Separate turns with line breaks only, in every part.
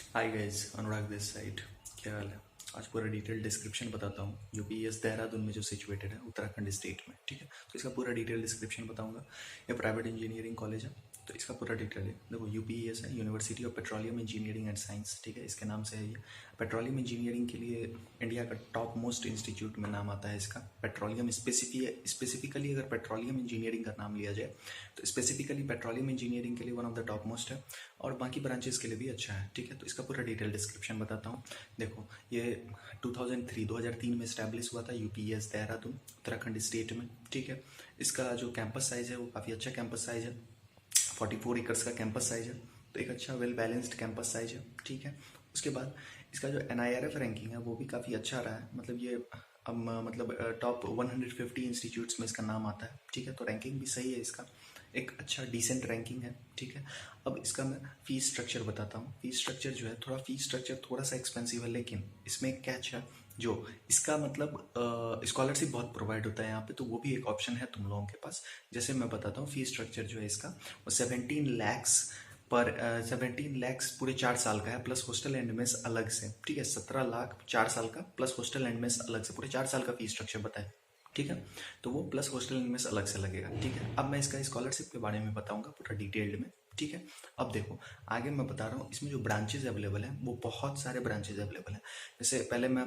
Hi guys, Anurag this side. क्या हाल है? आज पूरा डिटेल डिस्क्रिप्शन बताता हूँ। यूपीएस देहरादून में जो सिचुएटेड है, उत्तराखंड स्टेट में, ठीक है। तो इसका पूरा डिटेल डिस्क्रिप्शन बताऊंगा। ये प्राइवेट इंजीनियरिंग कॉलेज है, तो इसका पूरा डिटेल है। देखो, यूपीएस है university of petroleum engineering and science, ठीक है। इसके नाम से है ये। पेट्रोलियम इंजीनियरिंग के लिए इंडिया का टॉप मोस्ट इंस्टीट्यूट में नाम आता है इसका। पेट्रोलियम स्पेसिफिकली अगर पेट्रोलियम इंजीनियरिंग का नाम लिया जाए तो स्पेसिफिकली पेट्रोलियम इंजीनियरिंग के लिए one of the top most है, और बाकी ब्रांचेस के लिए भी अच्छा है, ठीक है। तो इसका पूरा डिटेल डिस्क्रिप्शन बताता हूँ। देखो, ये 2003 में इस्टेब्लिश हुआ था, यूपीएस देहरादून, उत्तराखंड स्टेट में, ठीक है। इसका जो कैंपस साइज है वो काफ़ी अच्छा कैंपस साइज है। 44 एकर्स का कैंपस साइज है, तो एक अच्छा वेल बैलेंस्ड कैंपस साइज है, ठीक है। उसके बाद इसका जो NIRF रैंकिंग है वो भी काफ़ी अच्छा रहा है। मतलब ये अब मतलब टॉप 150 इंस्टीट्यूट्स में इसका नाम आता है, ठीक है। तो रैंकिंग भी सही है इसका, एक अच्छा डिसेंट रैंकिंग है, ठीक है। अब इसका मैं फ़ीस स्ट्रक्चर बताता हूँ। फ़ीस स्ट्रक्चर जो है, फ़ीस स्ट्रक्चर थोड़ा सा एक्सपेंसिव है, लेकिन इसमें एक कैच है। जो इसका मतलब स्कॉलरशिप बहुत प्रोवाइड होता है यहाँ पे, तो वो भी एक ऑप्शन है तुम लोगों के पास। जैसे मैं बताता हूँ, फीस स्ट्रक्चर जो है इसका वो 17 लैक्स पूरे 4 साल का है, प्लस हॉस्टल एंड मेस अलग से, ठीक है। 17 लाख 4 साल का, प्लस हॉस्टल एंड मेस अलग से, पूरे 4 साल का फीस स्ट्रक्चर बताए, ठीक है। तो वो प्लस हॉस्टल एंड मेस अलग से लगेगा, ठीक है। अब मैं इसका स्कॉलरशिप के बारे में बताऊंगा पूरा डिटेल्ड में, ठीक है। अब देखो, आगे मैं बता रहा हूँ, इसमें जो ब्रांचेज अवेलेबल हैं वो बहुत सारे ब्रांचेज अवेलेबल हैं। जैसे पहले मैं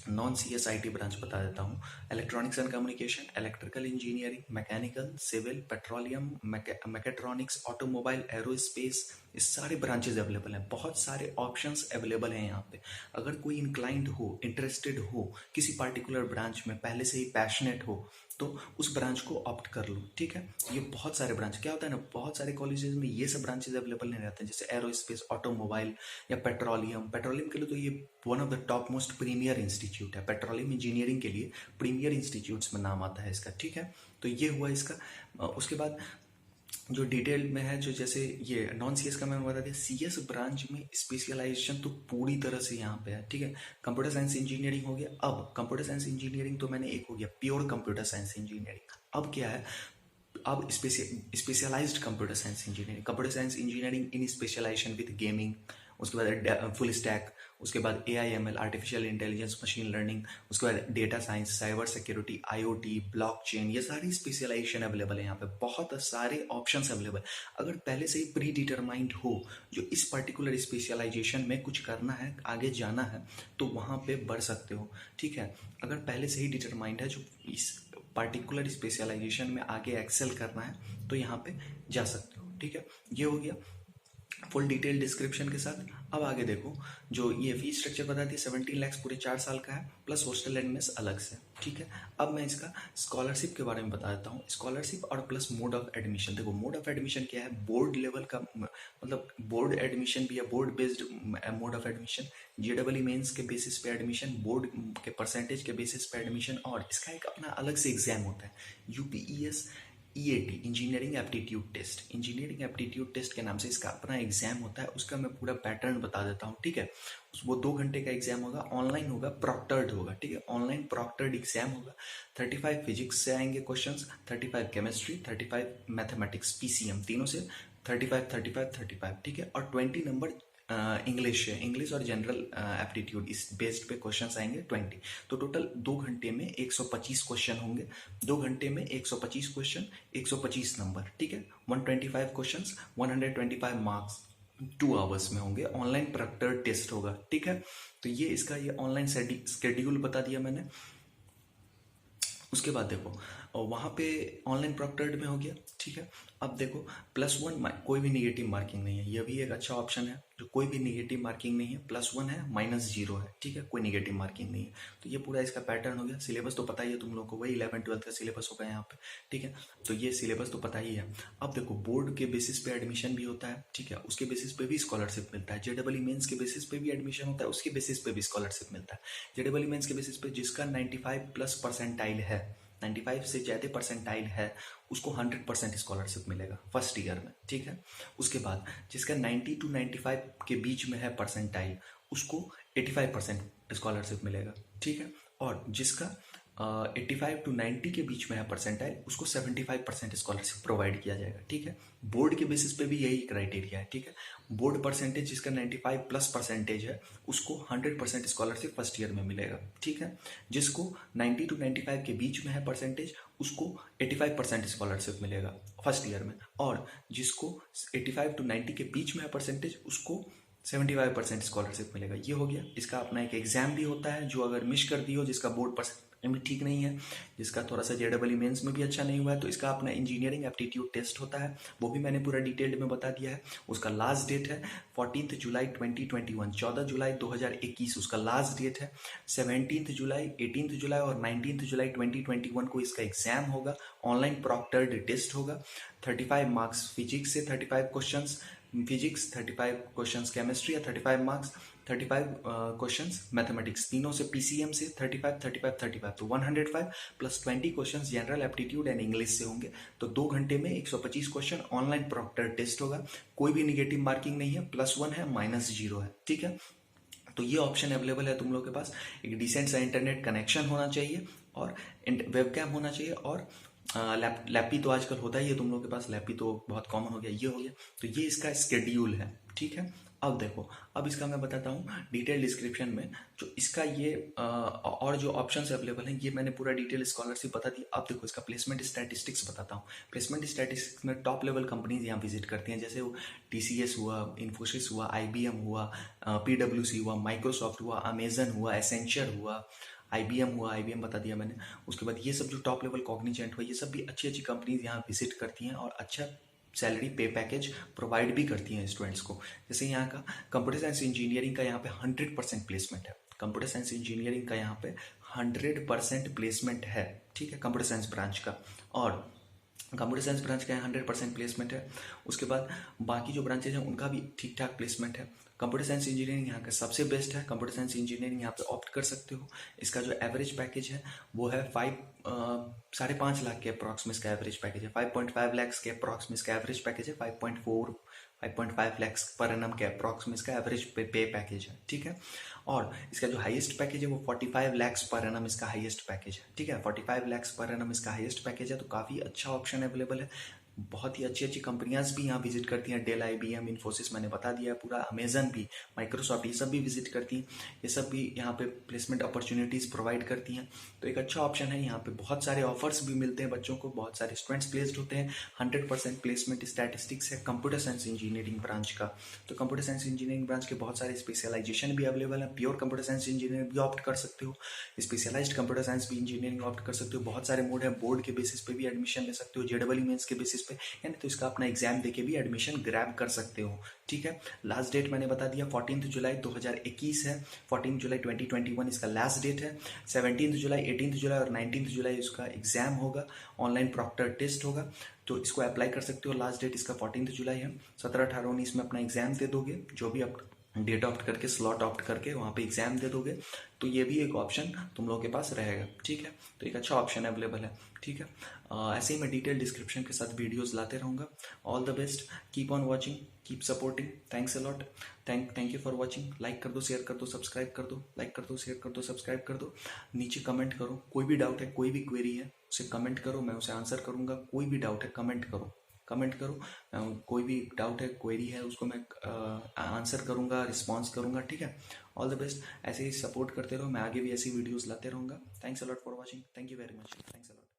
नॉन CSIT ब्रांच बता देता हूँ। Electronics and communication, electrical engineering, mechanical, civil, petroleum, mechatronics, automobile, aerospace, ये सारे ब्रांचेज अवेलेबल हैं। बहुत सारे ऑप्शंस अवेलेबल हैं यहाँ पे। अगर कोई इंक्लाइंड हो, इंटरेस्टेड हो किसी पार्टिकुलर ब्रांच में, पहले से ही पैशनेट हो, तो उस ब्रांच को ऑप्ट कर लो, ठीक है। ये बहुत सारे ब्रांच, क्या होता है ना, बहुत सारे कॉलेजेस में ये सब ब्रांचेज अवेलेबल नहीं रहते हैं, जैसे एरोस्पेस, ऑटोमोबाइल या पेट्रोलियम। पेट्रोलियम के लिए तो ये one of the top most premier institute है। पेट्रोलियम इंजीनियरिंग के लिए प्रीमियर इंस्टीट्यूट्स में नाम आता है इसका, ठीक है। तो ये हुआ इसका। उसके बाद जो डिटेल में है, जो जैसे ये नॉन CS का मैंने बता दिया, CS ब्रांच में स्पेशलाइजेशन तो पूरी तरह से यहाँ पे है, ठीक है। कंप्यूटर साइंस इंजीनियरिंग हो गया। अब कंप्यूटर साइंस इंजीनियरिंग तो मैंने एक हो गया प्योर कंप्यूटर साइंस इंजीनियरिंग। अब क्या है, अब specialized computer science engineering, computer science engineering in specialization with gaming. उसके बाद फुल स्टैक, उसके बाद AI/ML, artificial intelligence, machine learning, उसके बाद data science, cyber security, IoT, blockchain, ये सारी स्पेशलाइजेशन अवेलेबल है यहाँ पे। बहुत सारे ऑप्शंस अवेलेबल। अगर पहले से ही प्री डिटरमाइंड हो जो इस पर्टिकुलर स्पेशलाइजेशन में कुछ करना है, आगे जाना है, तो वहाँ पे बढ़ सकते हो, ठीक है। अगर पहले से ही डिटरमाइंड है जो इस पार्टिकुलर स्पेशलाइजेशन में आगे एक्सेल करना है, तो यहाँ पे जा सकते हो, ठीक है। ये हो गया फुल डिटेल डिस्क्रिप्शन के साथ। अब आगे देखो, जो ये फीस स्ट्रक्चर बता दिया, 17 लैक्स पूरे 4 साल का है, प्लस हॉस्टल एंड मेस अलग से, ठीक है। अब मैं इसका स्कॉलरशिप के बारे में बता देता हूँ। स्कॉलरशिप और प्लस मोड ऑफ एडमिशन। देखो, मोड ऑफ एडमिशन क्या है, बोर्ड लेवल का, मतलब बोर्ड एडमिशन भी है, board based mode of admission. JEE mains के बेसिस पे एडमिशन, बोर्ड के परसेंटेज के बेसिस पे एडमिशन, और इसका एक अपना अलग से एग्जाम होता है, UPES EAT, engineering aptitude test. Engineering aptitude test के नाम से इसका अपना एग्जाम होता है। उसका मैं पूरा पैटर्न बता देता हूँ, ठीक है। वो 2 घंटे का एग्जाम होगा, ऑनलाइन होगा, प्रॉक्टर्ड होगा, ठीक है। ऑनलाइन प्रॉक्टर्ड एग्जाम होगा। 35 फिजिक्स से आएंगे क्वेश्चंस, 35 केमिस्ट्री, 35 मैथमेटिक्स, PCM तीनों से 35 35 35, ठीक है। और 20 नंबर इंग्लिश है, इंग्लिश और जनरल एप्टीट्यूड, इस बेस्ड पे क्वेश्चंस आएंगे 20। तो टोटल 2 घंटे में 125 क्वेश्चन होंगे। 2 घंटे में 125 क्वेश्चन, 125 नंबर, ठीक है। 125 क्वेश्चंस, 125 मार्क्स 2 आवर्स में होंगे। ऑनलाइन प्रॉक्टर टेस्ट होगा, ठीक है। तो ये इसका ये ऑनलाइन शेड्यूल बता दिया मैंने। उसके बाद देखो, और वहाँ पे ऑनलाइन प्रॉक्टर्ड में हो गया, ठीक है। अब देखो, +1 कोई भी निगेटिव मार्किंग नहीं है, यह भी एक अच्छा ऑप्शन है। जो कोई भी निगेटिव मार्किंग नहीं है, +1 है, -0 है, ठीक है, कोई निगेटिव मार्किंग नहीं है। तो ये पूरा इसका पैटर्न हो गया। सिलेबस तो पता ही है तुम लोग को, वही 11th-12th का सिलेबस होगा यहाँ पे, ठीक है। तो ये सिलेबस तो पता ही है। अब देखो, बोर्ड के बेसिस पे एडमिशन भी होता है, ठीक है, उसके बेसिस पे भी स्कॉलरशिप मिलता है। JEE मेंस के बेसिस पे भी एडमिशन होता है, उसके बेसिस पे भी स्कॉलरशिप मिलता है। JEE मेंस के बेसिस पे जिसका 95+ परसेंटाइल है, 95 से ज़्यादा परसेंटाइल है, उसको 100% स्कॉलरशिप मिलेगा फर्स्ट ईयर में, ठीक है। उसके बाद जिसका 90 to 95 के बीच में है परसेंटाइल, उसको 85% स्कॉलरशिप मिलेगा, ठीक है। और जिसका 85 to 90 के बीच में है परसेंटाइल, उसको 75% स्कॉलरशिप प्रोवाइड किया जाएगा। ठीक है, बोर्ड के बेसिस पे भी यही क्राइटेरिया है। ठीक है, बोर्ड परसेंटेज जिसका 95 प्लस परसेंटेज है उसको 100% स्कॉलरशिप फर्स्ट ईयर में मिलेगा। ठीक है, जिसको 90 टू 95 के बीच में है परसेंटेज उसको 85% स्कॉलरशिप मिलेगा फर्स्ट ईयर में, और जिसको 85 टू 90 के बीच में है परसेंटेज उसको 75% स्कॉलरशिप मिलेगा। ये हो गया। इसका अपना एक एग्जाम भी होता है, जो अगर मिस कर दी हो, जिसका बोर्ड परसेंटेज भी ठीक नहीं है, जिसका थोड़ा सा JEE मेंस में भी अच्छा नहीं हुआ है, तो इसका अपना इंजीनियरिंग एप्टीट्यूड टेस्ट होता है, वो भी मैंने पूरा डिटेल्ड में बता दिया है। उसका लास्ट डेट है 14 जुलाई 2021, 14 जुलाई 2021 उसका लास्ट डेट है। 17 जुलाई, 18 जुलाई और 19 जुलाई 2021 को इसका एग्जाम होगा, ऑनलाइन प्रॉक्टर्ड टेस्ट होगा। 35 मार्क्स फिजिक्स से, 35 क्वेश्चन फिजिक्स, 35 क्वेश्चंस केमिस्ट्री या 35 मार्क्स, 35 क्वेश्चंस मैथमेटिक्स, तीनों से PCM से 35 35 35, तो 105 plus 20 questions general aptitude and English से होंगे। तो 2 घंटे में 125 क्वेश्चन ऑनलाइन प्रॉक्टर टेस्ट होगा। कोई भी निगेटिव मार्किंग नहीं है, +1 है, -0 है। ठीक है, तो ये ऑप्शन अवेलेबल है तुम लोग के पास। एक डिसेंट सा इंटरनेट कनेक्शन होना चाहिए और वेबकैम होना चाहिए, और लैपी तो आजकल होता ही है तुम लोग के पास, लैपी तो बहुत कॉमन हो गया। ये हो गया, तो ये इसका स्केड्यूल है। ठीक है, अब देखो, अब इसका मैं बताता हूँ डिटेल डिस्क्रिप्शन में, जो इसका ये और जो ऑप्शंस अवेलेबल हैं, ये मैंने पूरा डिटेल स्कॉलरशिप बता दी। अब देखो इसका प्लेसमेंट स्टैटिस्टिक्स बताता हूँ। प्लेसमेंट स्टैटिस्टिक्स में टॉप लेवल कंपनीज यहाँ विजिट करती हैं, जैसे वो TCS हुआ, इन्फोसिस हुआ, IBM हुआ, PwC हुआ, माइक्रोसॉफ्ट हुआ, अमेजन हुआ, एसेंचर हुआ, IBM हुआ, IBM बता दिया मैंने। उसके बाद ये सब जो टॉप लेवल कॉग्निजेंट हुआ, ये सब भी अच्छी अच्छी कंपनीज यहाँ विजिट करती हैं और अच्छा सैलरी पे पैकेज प्रोवाइड भी करती हैं स्टूडेंट्स को। जैसे यहाँ का कंप्यूटर साइंस इंजीनियरिंग का यहाँ पे 100% प्लेसमेंट है। कंप्यूटर साइंस इंजीनियरिंग का यहाँ पे 100% प्लेसमेंट है। ठीक है, कंप्यूटर साइंस ब्रांच का, और कंप्यूटर साइंस ब्रांच का 100% प्लेसमेंट है। उसके बाद बाकी जो ब्रांचेज हैं उनका भी ठीक ठाक प्लेसमेंट है। कंप्यूटर साइंस इंजीनियरिंग यहाँ का सबसे बेस्ट है। कंप्यूटर साइंस इंजीनियरिंग यहाँ पे ऑप्ट कर सकते हो। इसका जो एवरेज पैकेज है वो है 5.5 लाख के अप्रॉक्स में इसका एवरेज पैकेज है। 5.5 लाख के अप्रॉक्स में इसका एवरेज पैकेज है। 5.5 लाख पर एनम के अप्रॉक्स में इसका एवरेज पे पैकेज है। ठीक है, और इसका जो हाईएस्ट पैकेज है वो 45 लाख पर एनम इसका हाईएस्ट पैकेज है। ठीक है, 45 लाख पर एनम इसका हाईएस्ट पैकेज है, तो काफ़ी अच्छा ऑप्शन अवेलेबल है। बहुत ही अच्छी अच्छी कंपनियां भी यहाँ विजिट करती हैं। डेल, IBM, इन्फोसिस मैंने बता दिया पूरा, अमेजन भी, माइक्रोसॉफ्ट, ये सब भी विजिट करती हैं। ये सब भी यहाँ पे प्लेसमेंट अपॉर्चुनिटीज़ प्रोवाइड करती हैं, तो एक अच्छा ऑप्शन है। यहाँ पे बहुत सारे ऑफर्स भी मिलते हैं बच्चों को, बहुत सारे स्टूडेंट्स प्लेस्ड होते हैं। 100% प्लेसमेंट स्टैटिस्टिक्स है कंप्यूटर साइंस इंजीनियरिंग ब्रांच का। तो कंप्यूटर साइंस इंजीनियरिंग ब्रांच के बहुत सारे स्पेशलाइजेशन भी अवेलेबल है। प्योर कंप्यूटर साइंस इंजीनियरिंग भी ऑप्ट कर सकते हो, स्पेशलाइज्ड कंप्यूटर साइंस भी इंजीनियरिंग ऑप्ट कर सकते हो। बहुत सारे मोड है, बोर्ड के बेसिस पे भी एडमिशन ले सकते हो, JEE मेंस के बेसिस पे, यानी तो इसका अपना एग्जाम देके भी एडमिशन ग्रैब कर सकते हो। ठीक है, लास्ट डेट मैंने बता दिया 14 जुलाई 2021 है। 14 जुलाई 2021 इसका लास्ट डेट है। 17 जुलाई, 18 जुलाई और 19 जुलाई इसका एग्जाम होगा, ऑनलाइन प्रॉक्टर टेस्ट होगा, तो इसको अप्लाई कर सकते हो। लास्ट डेट इसका 14 जुलाई है। 17, 18, 19 में अपना एग्जाम दे दोगे, जो भी आप डेट ऑप्ट करके, स्लॉट ऑप्ट करके वहाँ पे एग्जाम दे दोगे, तो ये भी एक ऑप्शन तुम लोगों के पास रहेगा। ठीक है, तो एक अच्छा ऑप्शन अवेलेबल है। ठीक है, ऐसे ही मैं डिटेल डिस्क्रिप्शन के साथ वीडियोस लाते रहूँगा। All the best, keep on watching, keep supporting, thanks a lot, thank you for watching. Like कर दो, शेयर कर दो, सब्सक्राइब कर दो, लाइक कर दो, शेयर कर दो, सब्सक्राइब कर दो। नीचे कमेंट करो, कोई भी डाउट है, कोई भी क्वेरी है उसे कमेंट करो, मैं उसे आंसर करूँगा। कोई भी डाउट है कमेंट करो, कमेंट करो, कोई भी डाउट है, क्वेरी है, उसको मैं आंसर करूँगा, रिस्पॉन्स करूँगा। ठीक है, ऑल द बेस्ट, ऐसे ही सपोर्ट करते रहो, मैं आगे भी ऐसी वीडियोस लाते रहूँगा। Thanks a lot for watching, thank you very much, thanks a lot.